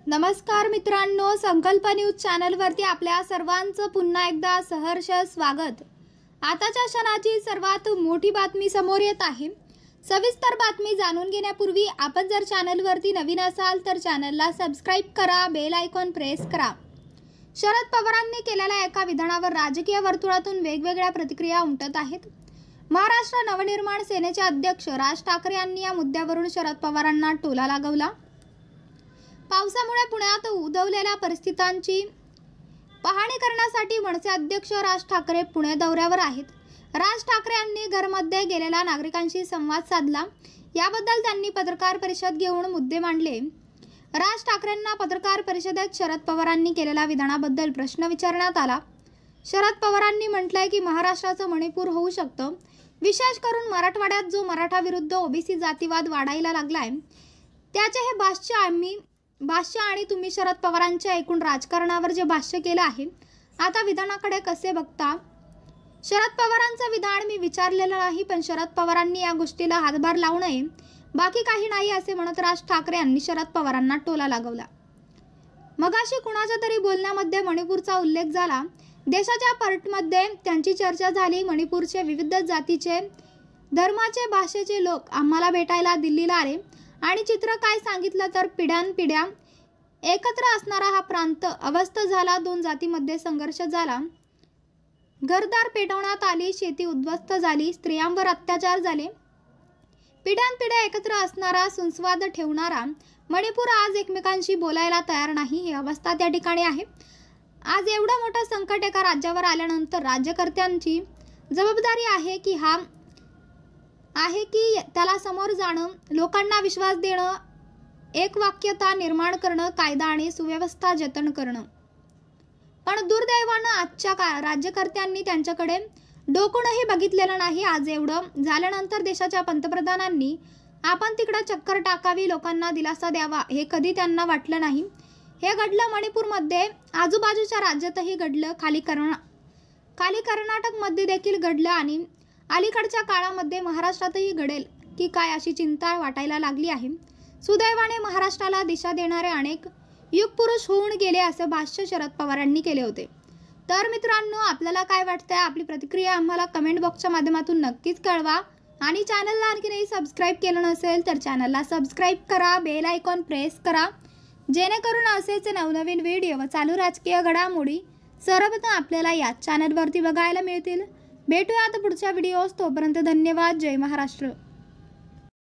नमस्कार मित्रांनो, संकल्प न्यूज चॅनलवरती आपल्या सर्वांचं पुन्हा एकदा सहर्ष स्वागत। आताच्या क्षणाची सर्वात मोठी बातमी समोर येत आहे। सविस्तर बातमी जाणून घेण्यापूर्वी आपण जर चॅनलवरती नवीन असाल तर चॅनलला सबस्क्राइब करा, बेल आयकॉन प्रेस करा। शरद पवारांनी केलेल्या एका विधानावर राजकीय वर्तुळातून वेगवेगळ्या प्रतिक्रिया उमटत आहेत। महाराष्ट्र नवनिर्माण सेनेचे अध्यक्ष राज ठाकरे यांनी या मुद्द्यावरून शरद पवारांना टोला लगावला। पावसामुळे पुण्यात उद्भवलेल्या परिस्थितींची पाहणी करण्यासाठी मनसे अध्यक्ष राज ठाकरे पुणे दौऱ्यावर आहेत। राज ठाकरे यांनी घरमध्ये गेलेल्या नागरिकांशी संवाद साधला। याबद्दल त्यांनी पत्रकार परिषद घेऊन मुद्दे मांडले। राज ठाकरेंना पत्रकार परिषदेत शरद पवारांनी केलेल्या विधानाबद्दल प्रश्न विचारण्यात आला। शरद पवारांनी म्हटलंय की महाराष्ट्राचं मणिपूर होऊ शकतं। विशेष करून मराठवाड्यात जो मराठा विरुद्ध ओबीसी जातीवाद वाढायला लागलाय त्याचे हे भाष्य आणि तुम्ही शरद पवारांच्या एकूण राजकारणावर जे भाष्य केलं आहे, आता विधानाकडे कसे बघता? शरद पवारांचं विधान मी विचारलेलं नाही, पण शरद पवारांनी या गोष्टीला हातभार लावू नये, बाकी काही नाही असे म्हणत राज ठाकरे यांनी शरद पवारांना टोला लगावला। मगाशी कुणाच्या तरी बोलण्यामध्ये मणिपूरचा उल्लेख झाला। देशाच्या पर्यटनमध्ये त्यांची चर्चा झाली। मणिपूरचे विविध जातीचे, धर्माचे, भाषेचे लोक आम्हाला भेटायला दिल्लीला आले आणि चित्र काय सांगितलं तर पिढ्यानपिढ्या एकत्र असणारा हा प्रांत अवस्थ झाला। दोन जातीमध्ये संघर्ष झाला, घरदार पेटवण्यात आली, शेती उद्ध्वस्त झाली, स्त्रियांवर अत्याचार झाले। पिढ्यानपिढ्या एकत्र असणारा, सुसंवाद ठेवणारा मणिपूर आज एकमेकांशी बोलायला तयार नाही, ही अवस्था त्या ठिकाणी आहे। आज एवढं मोठं संकट एका राज्यावर आल्यानंतर राज्यकर्त्यांची जबाबदारी आहे की त्याला समोर जाणं, लोकांना विश्वास देणं, एकवाक्यता निर्माण करणं, कायदा आणि सुव्यवस्था जतन करणं। पण दुर्दैवानं आजच्या राज्यकर्त्यांनी त्यांच्याकडे डोकूनही बघितलेलं नाही। आज एवढं झाल्यानंतर देशाच्या पंतप्रधानांनी आपण तिकडे चक्कर टाकावी, लोकांना दिलासा द्यावा, हे कधी त्यांना वाटलं नाही। हे घडलं मणिपूरमध्ये, आजूबाजूच्या राज्यातही घडलं, खाली कर्नाटकमध्ये देखील घडलं आणि अलीकडच्या काळामध्ये महाराष्ट्रातही घडेल की काय अशी चिंता वाटायला लागली आहे। सुदैवाने महाराष्ट्राला दिशा देणारे अनेक युगपुरुष होऊन गेले असे भाष्य शरद पवारांनी केले होते। तर मित्रांनो, आपल्याला काय वाटतंय? आपली प्रतिक्रिया आम्हाला कमेंट बॉक्सच्या माध्यमातून नक्कीच कळवा आणि चॅनलला आणखीनही सबस्क्राइब केलं नसेल तर चॅनलला सबस्क्राइब करा, बेल आयकॉन प्रेस करा, जेणेकरून असेच नवनवीन व्हिडिओ व चालू राजकीय घडामोडी सर्वप्रथम आपल्याला या चॅनलवरती बघायला मिळतील। भेटूया आता पुढच्या व्हिडिओस, तोपर्यंत धन्यवाद। जय महाराष्ट्र।